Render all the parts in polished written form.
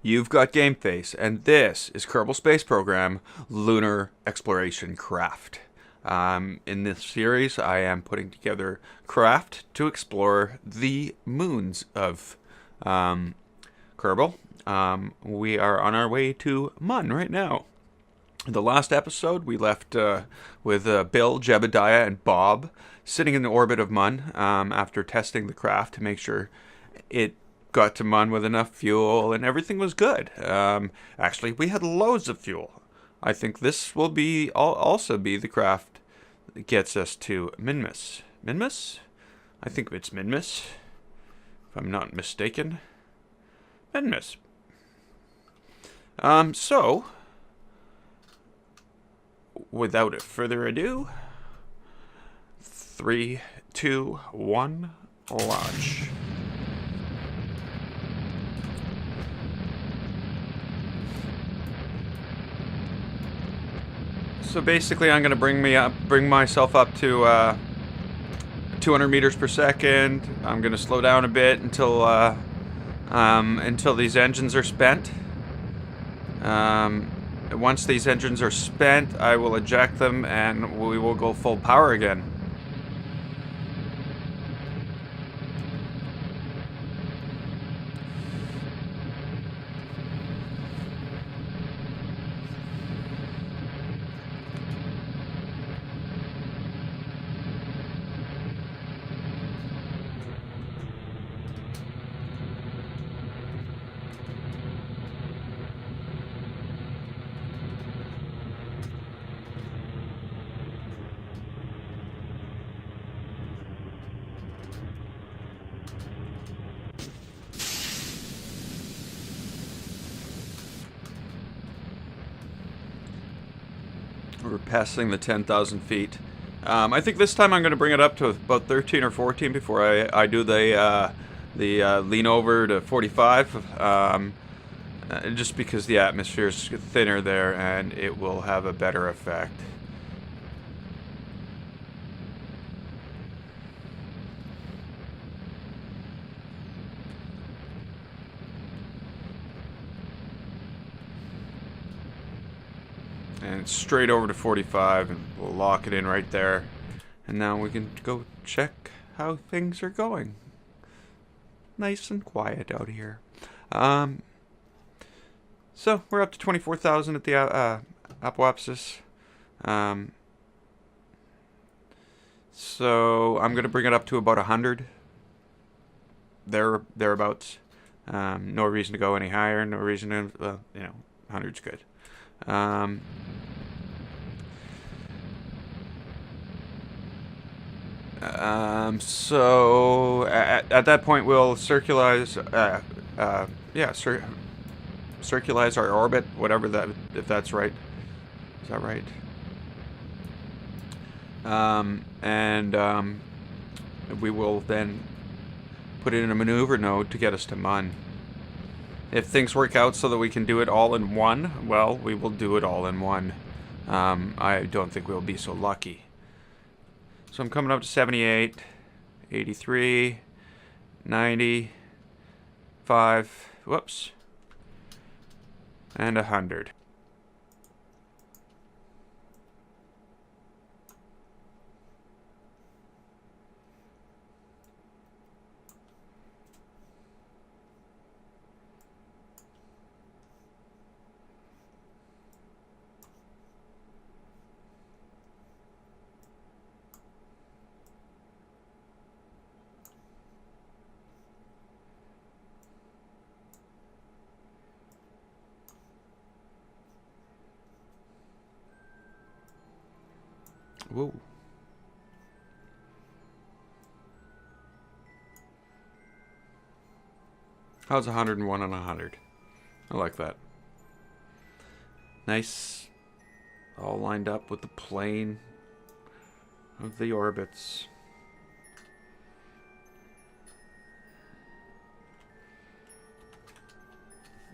You've got Game Face, and this is Kerbal Space Program Lunar Exploration Craft. In this series, I am putting together craft to explore the moons of Kerbal. We are on our way to Mun right now. In the last episode, we left with Bill, Jebediah, and Bob sitting in the orbit of Mun after testing the craft to make sure it got to Mun with enough fuel and everything was good. Actually, we had loads of fuel. I think this will be also be the craft that gets us to Minmus. Minmus? I think it's Minmus, if I'm not mistaken. Minmus. So, without further ado, 3, 2, 1, launch. So basically, I'm going to bring myself up to 200 meters per second. I'm going to slow down a bit until these engines are spent. Once these engines are spent, I will eject them and we will go full power again. We're passing the 10,000 feet. I think this time I'm going to bring it up to about 13 or 14 before I do the lean over to 45. Just because the atmosphere is thinner there and it will have a better effect. And straight over to 45, and we'll lock it in right there. And now we can go check how things are going. Nice and quiet out here. So we're up to 24,000 at the apoapsis. So I'm gonna bring it up to about 100. Thereabouts. No reason to go any higher. No reason to, 100's good. So at that point we'll circularize our orbit, whatever that, if that's right. Is that right? We will then put it in a maneuver node to get us to Mun. If things work out so that we can do it all in one, well, we will do it all in one. I don't think we'll be so lucky. So I'm coming up to 78, 83, 95, whoops, and 100. Whoa. How's 101 on 100? I like that. Nice. All lined up with the plane of the orbits.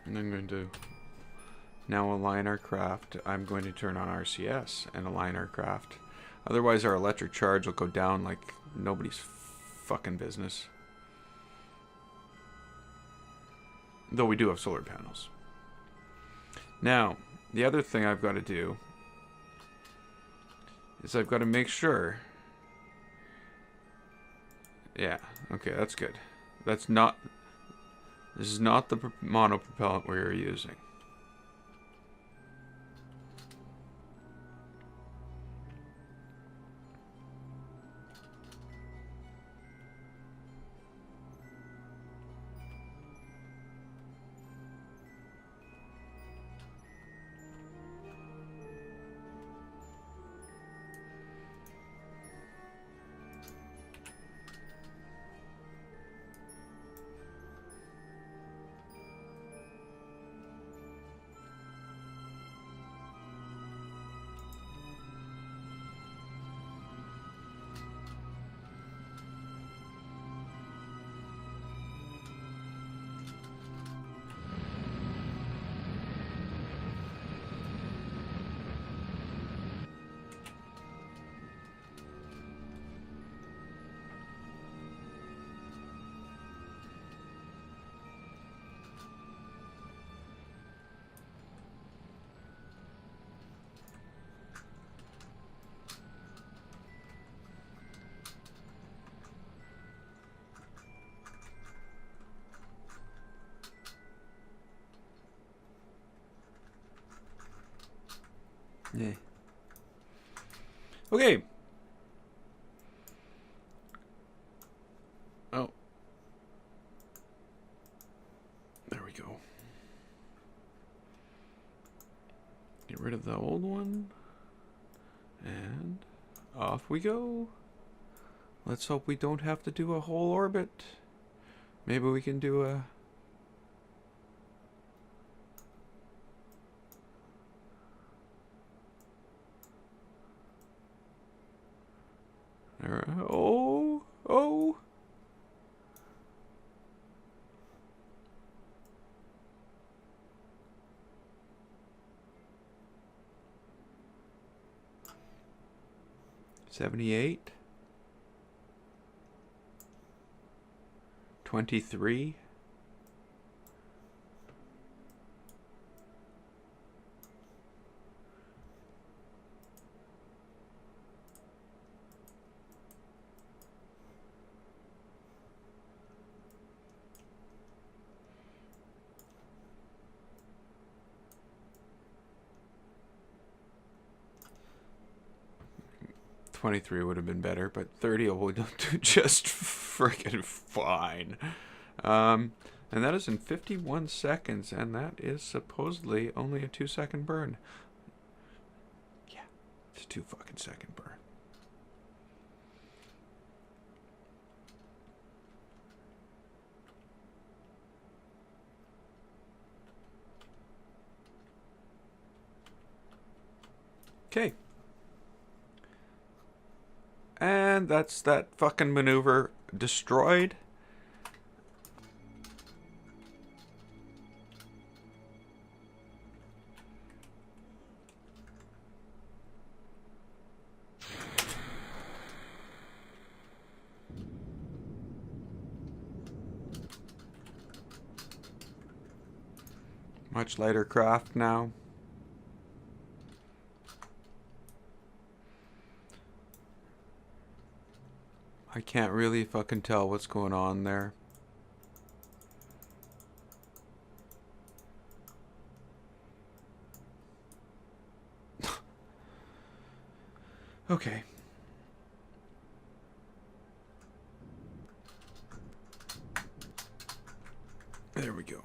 And I'm going to now align our craft. I'm going to turn on RCS and align our craft Otherwise, our electric charge will go down like nobody's fucking business. Though we do have solar panels. Now, the other thing I've got to do is I've got to make sure. Yeah, okay, that's good. This is not the monopropellant we're using. Yeah. Okay. Oh. There we go. Get rid of the old one. And off we go. Let's hope we don't have to do a whole orbit. Maybe we can do a... Oh, oh. $78. 23. $23 would have been better, but 30 will do just freaking fine. And that is in 51 seconds, and that is supposedly only a 2-second burn. Yeah, it's a 2-fucking-second burn. Okay. And that's that fucking maneuver destroyed. Much lighter craft now. I can't really fucking tell what's going on there. Okay. There we go.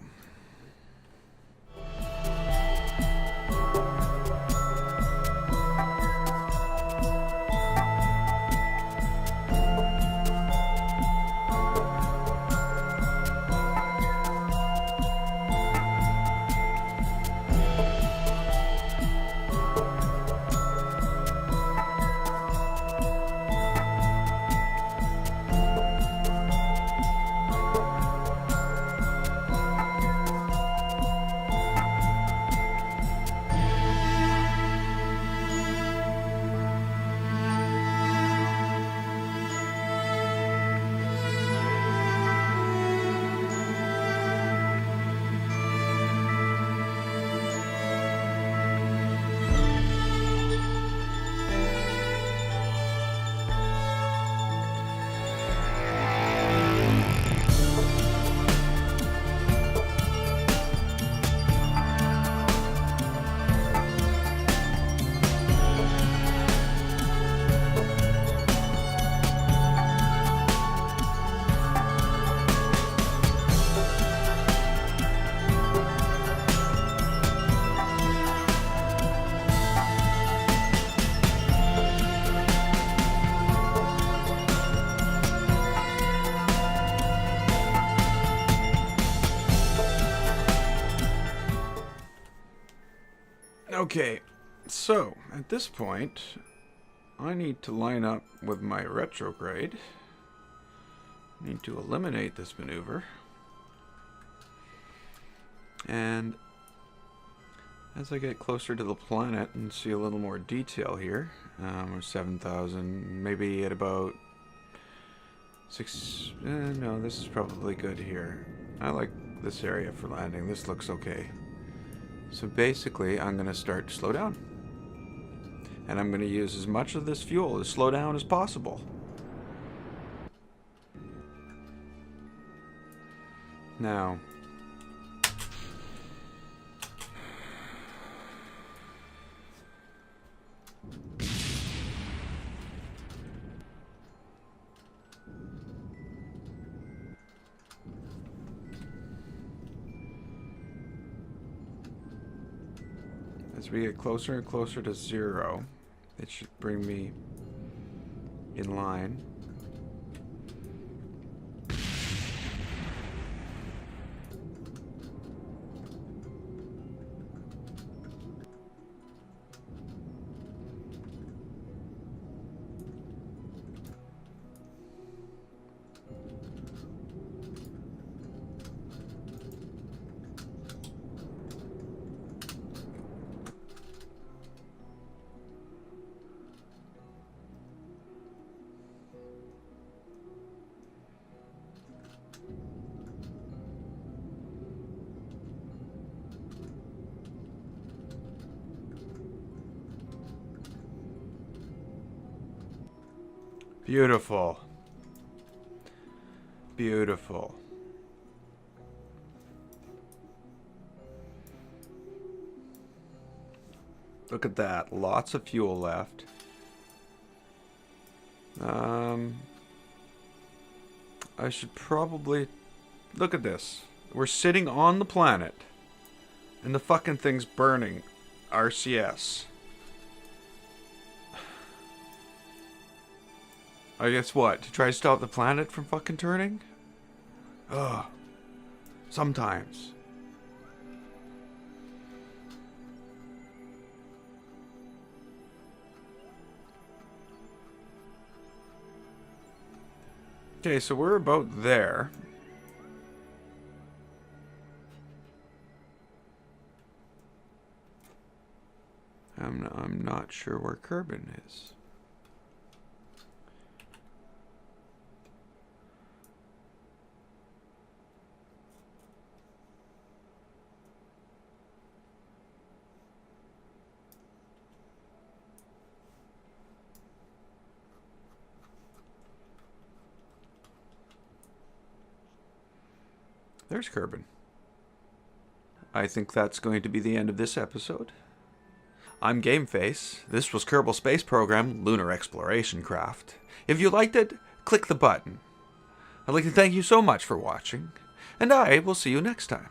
Okay, so at this point, I need to line up with my retrograde. I need to eliminate this maneuver. And as I get closer to the planet and see a little more detail here, we're 7,000, maybe at about 6, no, this is probably good here. I like this area for landing. This looks okay. So basically, I'm going to start to slow down. And I'm going to use as much of this fuel to slow down as possible. Now, as we get closer and closer to 0, it should bring me in line. Beautiful. Beautiful. Look at that. Lots of fuel left. I should probably... Look at this. We're sitting on the planet. And the fucking thing's burning. RCS. I guess what? To try to stop the planet from fucking turning? Ugh. Sometimes. Okay, so we're about there. I'm not sure where Kerbal is. There's Kerbal. I think that's going to be the end of this episode. I'm Gameface. This was Kerbal Space Program Lunar Exploration Craft. If you liked it, click the button. I'd like to thank you so much for watching, and I will see you next time.